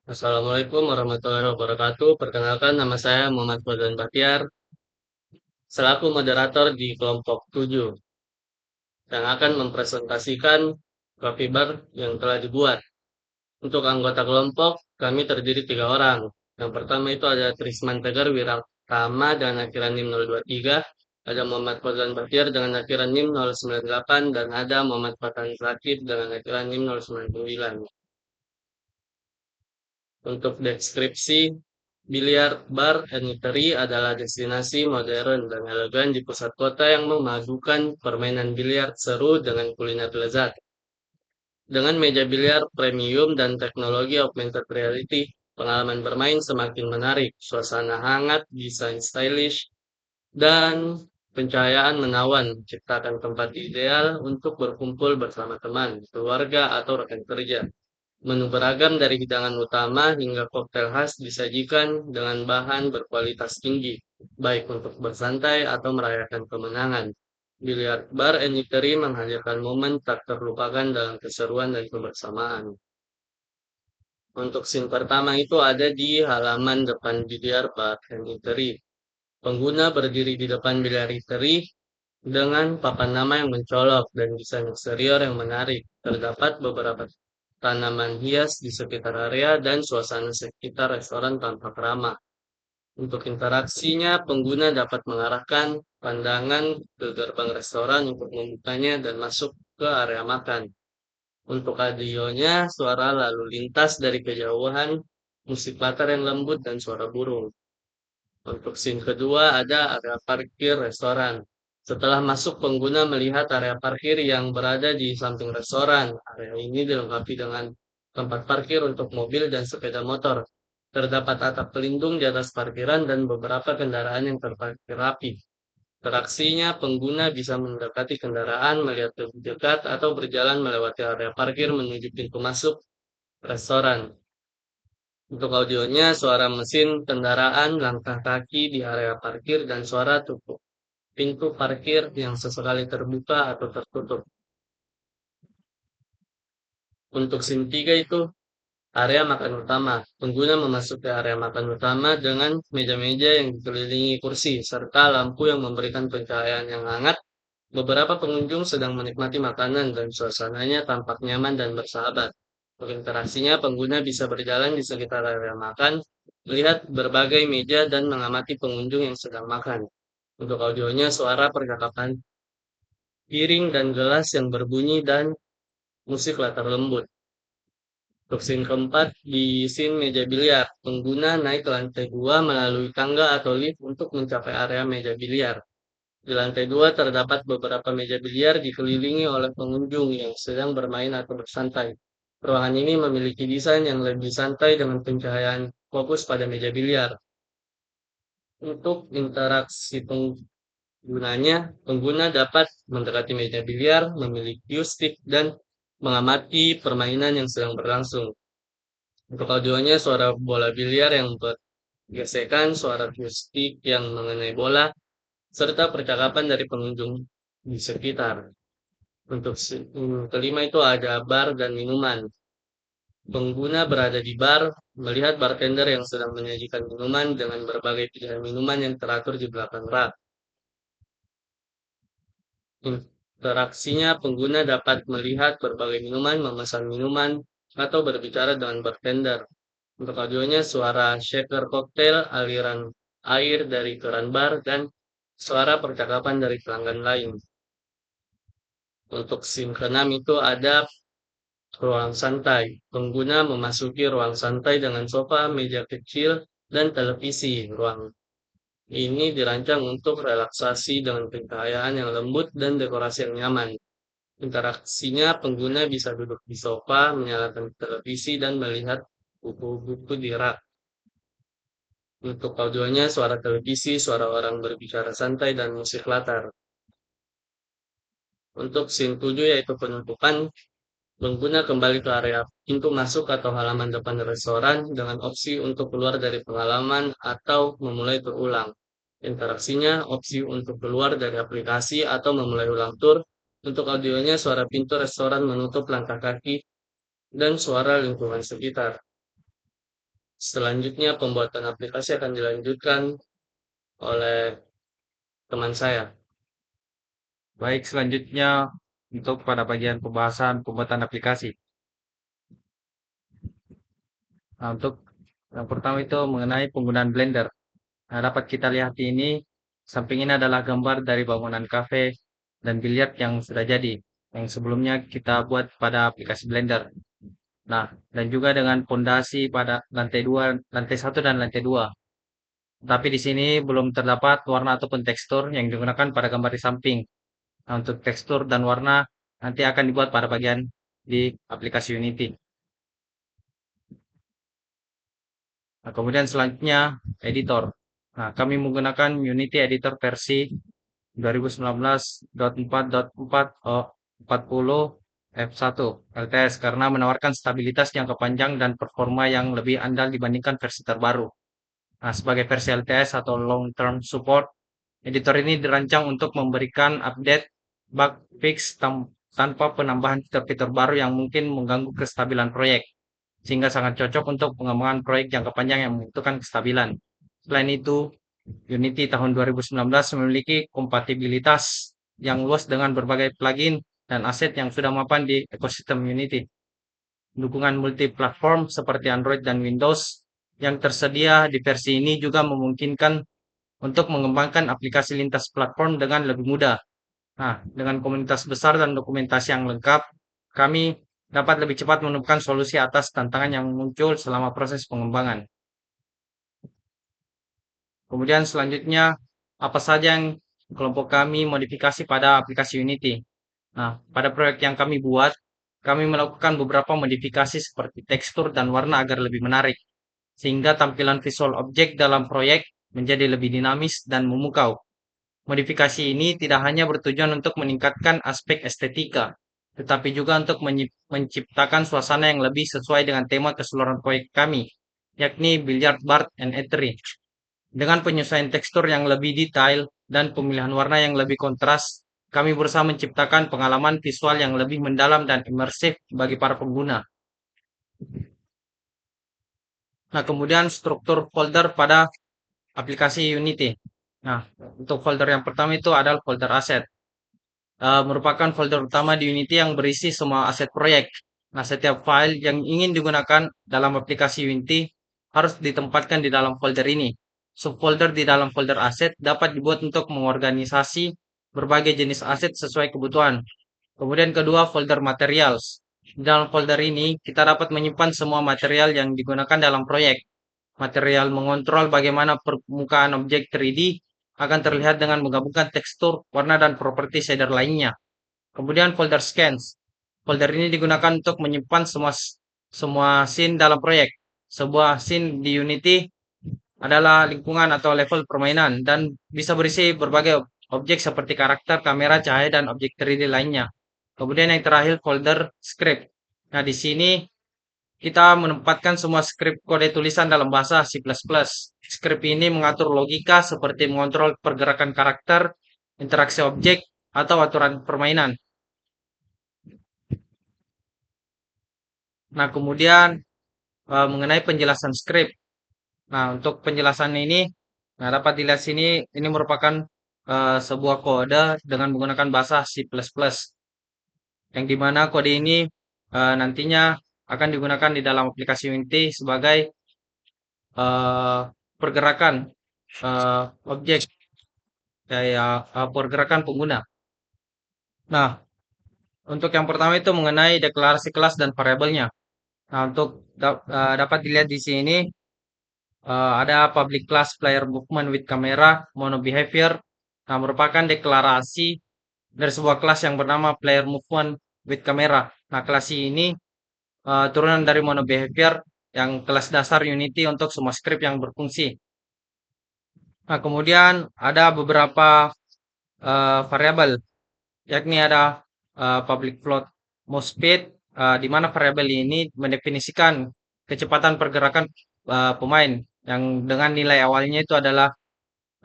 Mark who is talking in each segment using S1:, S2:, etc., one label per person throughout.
S1: Assalamualaikum warahmatullahi wabarakatuh. Perkenalkan nama saya Muhammad Fadlan Bahtiar, selaku moderator di kelompok 7 yang akan mempresentasikan coffee bar yang telah dibuat. Untuk anggota kelompok, kami terdiri 3 orang. Yang pertama itu ada Trisman Tegar Wiratama dengan akhiran NIM 023, ada Muhammad Fadlan Bahtiar dengan akhiran NIM 098, dan ada Muhammad Fatan Zakib dengan akhiran NIM 099. Untuk deskripsi, biliar bar and eatery adalah destinasi modern dan elegan di pusat kota yang memadukan permainan biliar seru dengan kuliner lezat. Dengan meja biliar premium dan teknologi augmented reality, pengalaman bermain semakin menarik, suasana hangat, desain stylish, dan pencahayaan menawan menciptakan tempat ideal untuk berkumpul bersama teman, keluarga, atau rekan kerja. Menu beragam dari hidangan utama hingga koktail khas disajikan dengan bahan berkualitas tinggi, baik untuk bersantai atau merayakan kemenangan. Biliar bar and eatery menghadirkan momen tak terlupakan dalam keseruan dan kebersamaan. Untuk scene pertama itu ada di halaman depan biliar bar and eatery. Pengguna berdiri di depan biliar eatery dengan papan nama yang mencolok dan desain eksterior yang menarik. Terdapat beberapa tanaman hias di sekitar area dan suasana sekitar restoran tampak ramah. Untuk interaksinya, pengguna dapat mengarahkan pandangan ke gerbang restoran untuk membukanya dan masuk ke area makan. Untuk audionya, suara lalu lintas dari kejauhan, musik latar yang lembut, dan suara burung. Untuk scene kedua ada area parkir restoran. Setelah masuk, pengguna melihat area parkir yang berada di samping restoran. Area ini dilengkapi dengan tempat parkir untuk mobil dan sepeda motor. Terdapat atap pelindung di atas parkiran dan beberapa kendaraan yang terparkir rapi. Interaksinya, pengguna bisa mendekati kendaraan, melihat lebih dekat, atau berjalan melewati area parkir menuju pintu masuk restoran. Untuk audionya, suara mesin kendaraan, langkah kaki di area parkir, dan suara tutup pintu parkir yang sesekali terbuka atau tertutup. Untuk scene 3 itu area makan utama. Pengguna memasuki area makan utama dengan meja-meja yang dikelilingi kursi, serta lampu yang memberikan pencahayaan yang hangat. Beberapa pengunjung sedang menikmati makanan dan suasananya tampak nyaman dan bersahabat. Untuk interaksinya, pengguna bisa berjalan di sekitar area makan, melihat berbagai meja dan mengamati pengunjung yang sedang makan. Untuk audionya, suara percakapan, piring dan gelas yang berbunyi dan musik latar lembut. Untuk scene keempat, di scene meja biliar, pengguna naik ke lantai 2 melalui tangga atau lift untuk mencapai area meja biliar. Di lantai 2 terdapat beberapa meja biliar dikelilingi oleh pengunjung yang sedang bermain atau bersantai. Ruangan ini memiliki desain yang lebih santai dengan pencahayaan fokus pada meja biliar. Untuk interaksi penggunanya, pengguna dapat mendekati meja biliar, memilih cue stick, dan mengamati permainan yang sedang berlangsung. Untuk audionya, suara bola biliar yang bergesekan, suara cue stick yang mengenai bola, serta percakapan dari pengunjung di sekitar. Untuk kelima itu ada bar dan minuman. Pengguna berada di bar, melihat bartender yang sedang menyajikan minuman dengan berbagai pilihan minuman yang teratur di belakang rak. Interaksinya, pengguna dapat melihat berbagai minuman, memesan minuman, atau berbicara dengan bartender. Untuk audionya, suara shaker koktail, aliran air dari keran bar, dan suara percakapan dari pelanggan lain. Untuk scene keenam itu ada ruang santai. Pengguna memasuki ruang santai dengan sofa, meja kecil, dan televisi. Ruang ini dirancang untuk relaksasi dengan pencahayaan yang lembut dan dekorasi yang nyaman. Interaksinya, pengguna bisa duduk di sofa, menyalakan televisi, dan melihat buku-buku di rak. Untuk audionya, suara televisi, suara orang berbicara santai, dan musik latar. Untuk scene 7 yaitu penutupan, pengguna kembali ke area pintu masuk atau halaman depan restoran dengan opsi untuk keluar dari pengalaman atau memulai berulang. Interaksinya, opsi untuk keluar dari aplikasi atau memulai ulang tur. Untuk audionya, suara pintu restoran menutup langkah kaki dan suara lingkungan sekitar. Selanjutnya pembuatan aplikasi akan dilanjutkan oleh teman saya.
S2: Baik, selanjutnya untuk pada bagian pembahasan pembuatan aplikasi. Nah, untuk yang pertama itu mengenai penggunaan Blender. Nah, dapat kita lihat di ini, samping ini adalah gambar dari bangunan kafe dan biliar yang sudah jadi, yang sebelumnya kita buat pada aplikasi Blender. Nah, dan juga dengan pondasi pada lantai 2, lantai 1 dan lantai 2. Tapi di sini belum terdapat warna ataupun tekstur yang digunakan pada gambar di samping. Nah, untuk tekstur dan warna nanti akan dibuat pada bagian di aplikasi Unity. Nah, kemudian selanjutnya editor. Nah, kami menggunakan Unity Editor versi 2019.4.4 F1 LTS karena menawarkan stabilitas jangka panjang dan performa yang lebih andal dibandingkan versi terbaru. Nah, sebagai versi LTS atau Long Term Support, editor ini dirancang untuk memberikan update bug fix tanpa penambahan fitur-fitur baru yang mungkin mengganggu kestabilan proyek, sehingga sangat cocok untuk pengembangan proyek jangka panjang yang membutuhkan kestabilan. Selain itu, Unity tahun 2019 memiliki kompatibilitas yang luas dengan berbagai plugin dan aset yang sudah mapan di ekosistem Unity. Dukungan multi-platform seperti Android dan Windows yang tersedia di versi ini juga memungkinkan untuk mengembangkan aplikasi lintas platform dengan lebih mudah. Nah, dengan komunitas besar dan dokumentasi yang lengkap, kami dapat lebih cepat menemukan solusi atas tantangan yang muncul selama proses pengembangan. Kemudian selanjutnya, apa saja yang kelompok kami modifikasi pada aplikasi Unity? Nah, pada proyek yang kami buat, kami melakukan beberapa modifikasi seperti tekstur dan warna agar lebih menarik, sehingga tampilan visual objek dalam proyek menjadi lebih dinamis dan memukau. Modifikasi ini tidak hanya bertujuan untuk meningkatkan aspek estetika, tetapi juga untuk menciptakan suasana yang lebih sesuai dengan tema keseluruhan proyek kami, yakni Billiard Bar and Eatery. Dengan penyesuaian tekstur yang lebih detail dan pemilihan warna yang lebih kontras, kami berusaha menciptakan pengalaman visual yang lebih mendalam dan imersif bagi para pengguna. Nah, kemudian struktur folder pada aplikasi Unity. Nah, untuk folder yang pertama itu adalah folder aset. Merupakan folder utama di Unity yang berisi semua aset proyek. Nah, setiap file yang ingin digunakan dalam aplikasi Unity harus ditempatkan di dalam folder ini. Subfolder di dalam folder aset dapat dibuat untuk mengorganisasi berbagai jenis aset sesuai kebutuhan. Kemudian kedua, folder materials. Di dalam folder ini, kita dapat menyimpan semua material yang digunakan dalam proyek. Material mengontrol bagaimana permukaan objek 3D akan terlihat dengan menggabungkan tekstur, warna, dan properti shader lainnya. Kemudian folder scans. Folder ini digunakan untuk menyimpan semua scene dalam proyek. Sebuah scene di Unity adalah lingkungan atau level permainan dan bisa berisi berbagai objek seperti karakter, kamera, cahaya, dan objek 3D lainnya. Kemudian yang terakhir folder script. Nah, di sini kita menempatkan semua skrip kode tulisan dalam bahasa C++. Skrip ini mengatur logika seperti mengontrol pergerakan karakter, interaksi objek, atau aturan permainan. Nah, kemudian mengenai penjelasan skrip. Nah, untuk penjelasan ini, nah dapat dilihat sini, ini merupakan sebuah kode dengan menggunakan bahasa C++, yang dimana kode ini nantinya akan digunakan di dalam aplikasi Unity sebagai eh, pergerakan objek kayak pergerakan pengguna. Nah, untuk yang pertama itu mengenai deklarasi kelas dan variabelnya. Nah, untuk dapat dilihat di sini ada public class player movement with camera mono behavior. Nah, merupakan deklarasi dari sebuah kelas yang bernama player movement with camera. Nah, kelas ini turunan dari mono behavior yang kelas dasar Unity untuk semua script yang berfungsi. Nah, kemudian ada beberapa variabel, yakni ada public float mouse speed, di mana variabel ini mendefinisikan kecepatan pergerakan pemain yang dengan nilai awalnya itu adalah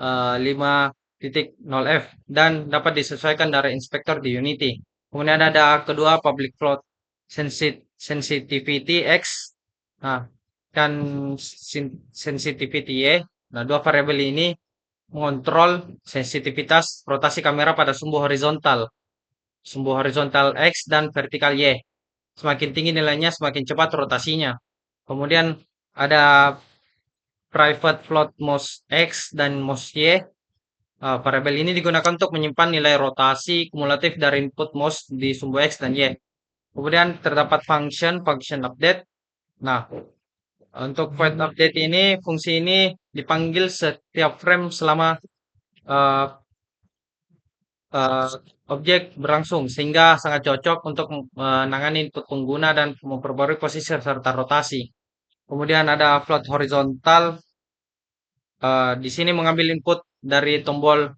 S2: 5.0f dan dapat disesuaikan dari inspektor di Unity. Kemudian ada kedua public float sensitivity X. Nah, dan sensitivity Y. Nah, dua variabel ini mengontrol sensitivitas rotasi kamera pada sumbu horizontal X dan vertikal Y. Semakin tinggi nilainya, semakin cepat rotasinya. Kemudian ada private float MOS X dan MOS Y. Variabel ini digunakan untuk menyimpan nilai rotasi kumulatif dari input MOS di sumbu X dan Y. Kemudian terdapat function update. Nah, untuk void update ini, fungsi ini dipanggil setiap frame selama uh, uh, objek berlangsung, sehingga sangat cocok untuk menangani input pengguna dan memperbarui posisi serta rotasi. Kemudian ada float horizontal. Di sini mengambil input dari tombol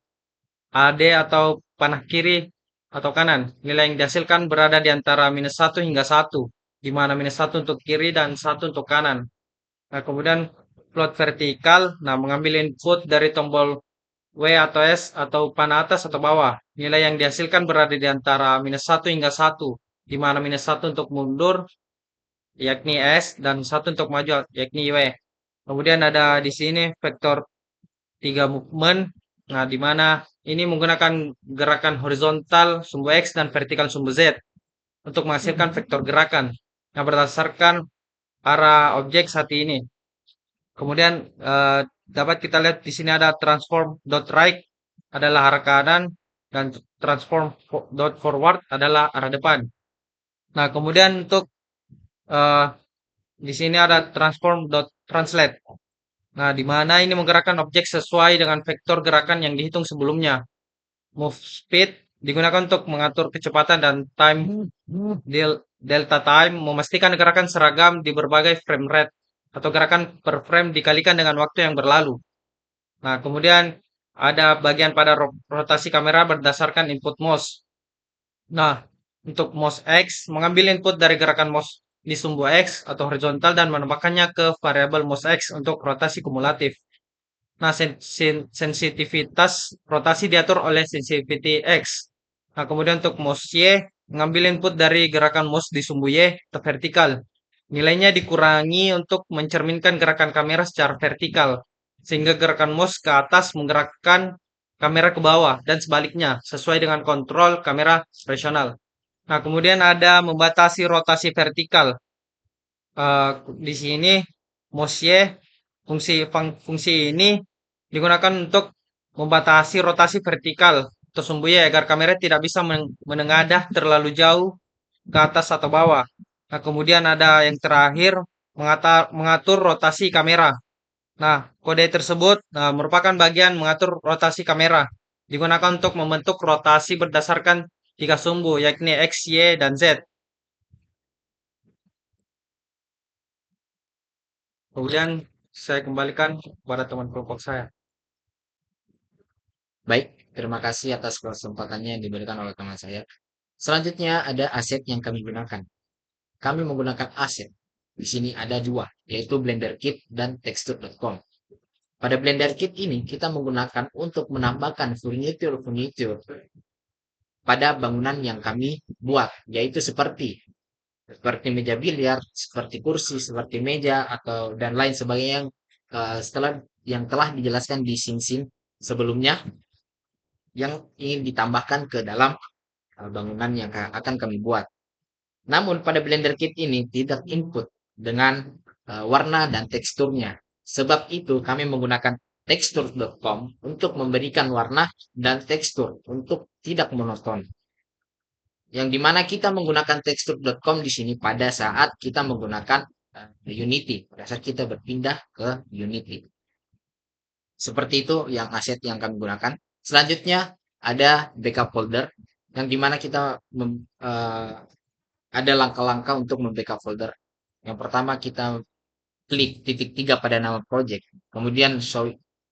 S2: AD atau panah kiri atau kanan. Nilai yang dihasilkan berada di antara -1 hingga 1, di mana -1 untuk kiri dan 1 untuk kanan. Nah, kemudian float vertikal, nah mengambil input dari tombol W atau S atau panah atas atau bawah. Nilai yang dihasilkan berada di antara -1 hingga 1, di mana -1 untuk mundur, yakni S, dan 1 untuk maju, yakni W. Kemudian ada di sini vektor 3 movement. Nah, di mana ini menggunakan gerakan horizontal sumbu X dan vertikal sumbu Z untuk menghasilkan vektor gerakan yang berdasarkan arah objek saat ini. Kemudian dapat kita lihat di sini ada transform dot right adalah arah kanan dan transform dot forward adalah arah depan. Nah, kemudian untuk eh, di sini ada transform dot translate. Nah, di mana ini menggerakkan objek sesuai dengan vektor gerakan yang dihitung sebelumnya. Move speed digunakan untuk mengatur kecepatan dan time delta time, memastikan gerakan seragam di berbagai frame rate atau gerakan per frame dikalikan dengan waktu yang berlalu. Nah, kemudian ada bagian pada rotasi kamera berdasarkan input mouse. Nah, untuk mouse X, mengambil input dari gerakan mouse di sumbu X atau horizontal dan menambahkannya ke variabel mouse X untuk rotasi kumulatif. Nah, sensitivitas rotasi diatur oleh sensitivity X. Nah, kemudian untuk mouse Y, mengambil input dari gerakan mouse di sumbu Y atau vertikal. Nilainya dikurangi untuk mencerminkan gerakan kamera secara vertikal, sehingga gerakan mouse ke atas menggerakkan kamera ke bawah dan sebaliknya, sesuai dengan kontrol kamera rasional. Nah, kemudian ada membatasi rotasi vertikal. Eh, di sini mouse Y, fungsi ini digunakan untuk membatasi rotasi vertikal atau sumbu Y agar kamera tidak bisa menengadah terlalu jauh ke atas atau bawah. Nah, kemudian ada yang terakhir mengatur rotasi kamera. Nah, kode tersebut merupakan bagian mengatur rotasi kamera. Digunakan untuk membentuk rotasi berdasarkan tiga sumbu, yakni X, Y, dan Z. Kemudian saya kembalikan kepada teman kelompok saya.
S3: Baik, terima kasih atas kesempatannya yang diberikan oleh teman saya. Selanjutnya ada aset yang kami gunakan. Kami menggunakan aset. Di sini ada dua, yaitu Blender Kit dan Texture.com. Pada Blender Kit ini kita menggunakan untuk menambahkan furniture pada bangunan yang kami buat, yaitu seperti meja biliar, seperti kursi, seperti meja atau dan lain sebagainya yang telah dijelaskan di scene sebelumnya yang ingin ditambahkan ke dalam bangunan yang akan kami buat. Namun pada Blender Kit ini tidak input dengan warna dan teksturnya. Sebab itu kami menggunakan texture.com untuk memberikan warna dan tekstur untuk tidak monoton. Yang dimana kita menggunakan texture.com di sini pada saat kita menggunakan Unity, pada saat kita berpindah ke Unity. Seperti itu yang aset yang kami gunakan. Selanjutnya ada backup folder yang dimana kita ada langkah-langkah untuk membackup folder. Yang pertama kita klik titik 3 pada nama project, kemudian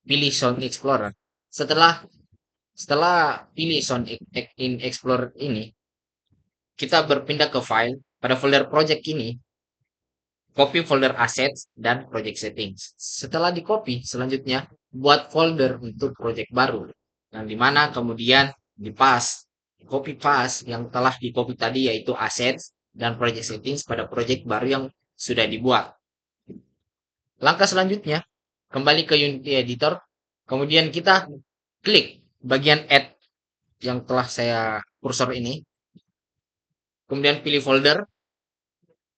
S3: pilih Sound Explorer. Setelah pilih Sound in Explorer ini, kita berpindah ke file. Pada folder project ini, copy folder assets dan project settings. Setelah di copy, selanjutnya buat folder untuk project baru. Yang dimana kemudian copy paste yang telah di copy tadi yaitu assets dan project settings pada project baru yang sudah dibuat. Langkah selanjutnya, kembali ke Unity Editor, kemudian kita klik bagian Add yang telah saya kursor ini, kemudian pilih folder,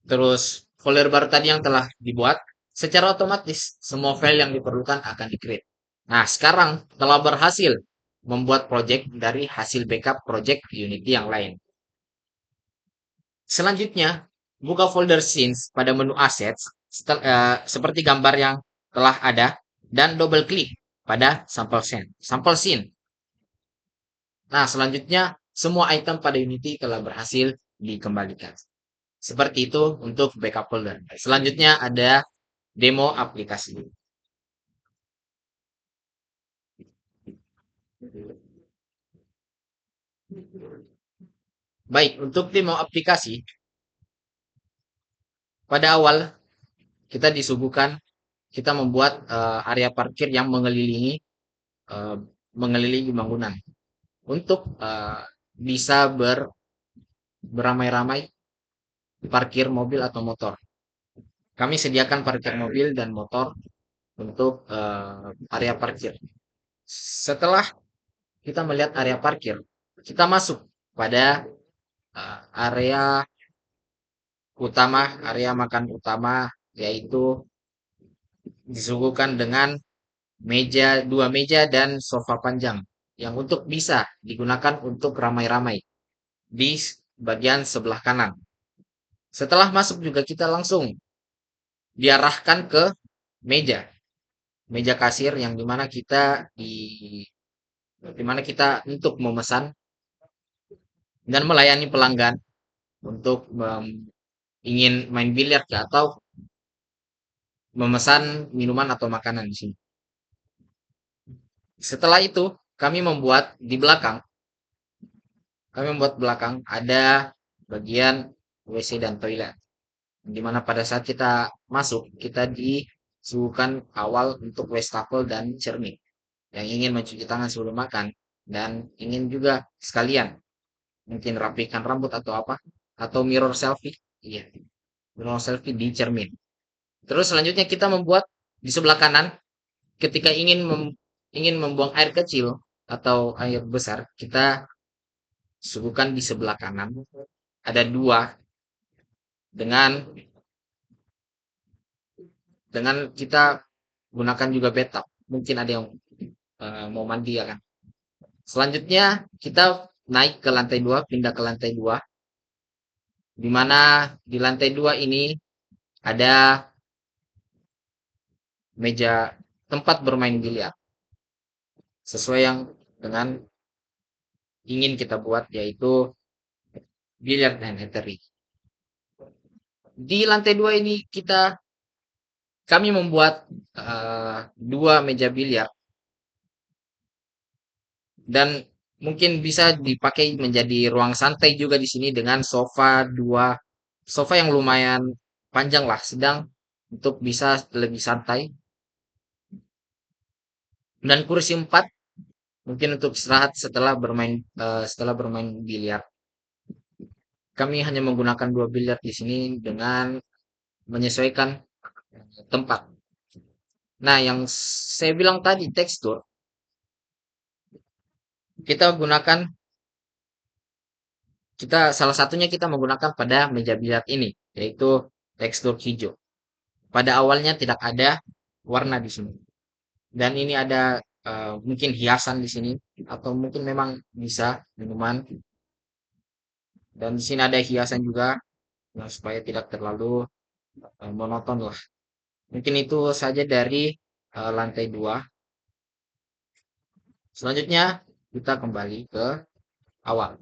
S3: terus folder baru tadi yang telah dibuat, secara otomatis semua file yang diperlukan akan di-create. Nah, sekarang telah berhasil membuat project dari hasil backup project Unity yang lain. Selanjutnya, buka folder scenes pada menu assets seperti gambar yang telah ada dan double klik pada sampel scene. Nah, selanjutnya semua item pada Unity telah berhasil dikembalikan. Seperti itu untuk backup folder. Selanjutnya ada demo aplikasi. Baik, untuk demo aplikasi, pada awal kita disuguhkan kita membuat area parkir yang eh, mengelilingi bangunan untuk bisa beramai-ramai parkir mobil atau motor. Kami sediakan parkir mobil dan motor untuk area parkir. Setelah kita melihat area parkir, kita masuk pada area utama, area makan utama, yaitu disuguhkan dengan dua meja dan sofa panjang yang untuk bisa digunakan untuk ramai-ramai di bagian sebelah kanan. Setelah masuk juga kita langsung diarahkan ke meja, meja kasir yang dimana kita untuk memesan dan melayani pelanggan untuk ingin main biliar atau memesan minuman atau makanan di sini. Setelah itu, kami membuat belakang ada bagian WC dan toilet. Dimana pada saat kita masuk, kita disuguhkan awal untuk wastafel dan cermin yang ingin mencuci tangan sebelum makan dan ingin juga sekalian mungkin rapikan rambut atau apa atau mirror selfie. Iya, mirror selfie di cermin. Terus selanjutnya kita membuat di sebelah kanan ketika ingin membuang air kecil atau air besar, kita suguhkan di sebelah kanan ada dua dengan kita gunakan juga bathtub. Mungkin ada yang mau mandi ya kan. Selanjutnya kita naik ke lantai 2, pindah ke lantai 2. Di mana di lantai 2 ini ada meja tempat bermain biliar. Sesuai yang dengan ingin kita buat yaitu biliar dan etery. Di lantai 2 ini kami membuat dua meja biliar dan mungkin bisa dipakai menjadi ruang santai juga di sini dengan dua sofa yang lumayan panjang lah, sedang untuk bisa lebih santai. Dan kursi 4 mungkin untuk istirahat setelah bermain biliar. Kami hanya menggunakan dua biliar di sini dengan menyesuaikan tempat. Nah, yang saya bilang tadi tekstur salah satunya kita menggunakan pada meja biliar ini, yaitu tekstur hijau. Pada awalnya tidak ada warna di sini. Dan ini ada mungkin hiasan di sini atau mungkin memang bisa minuman. Dan di sini ada hiasan juga supaya tidak terlalu monoton lah. Mungkin itu saja dari lantai 2. Selanjutnya kita kembali ke awal,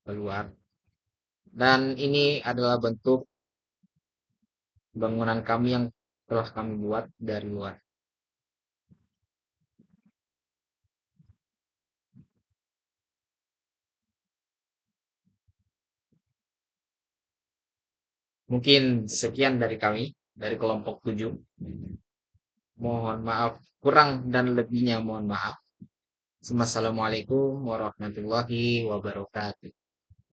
S3: keluar. Dan ini adalah bentuk bangunan kami yang telah kami buat dari luar. Mungkin sekian dari kami, dari kelompok 7. Mohon maaf, kurang dan lebihnya mohon maaf. Assalamualaikum warahmatullahi wabarakatuh.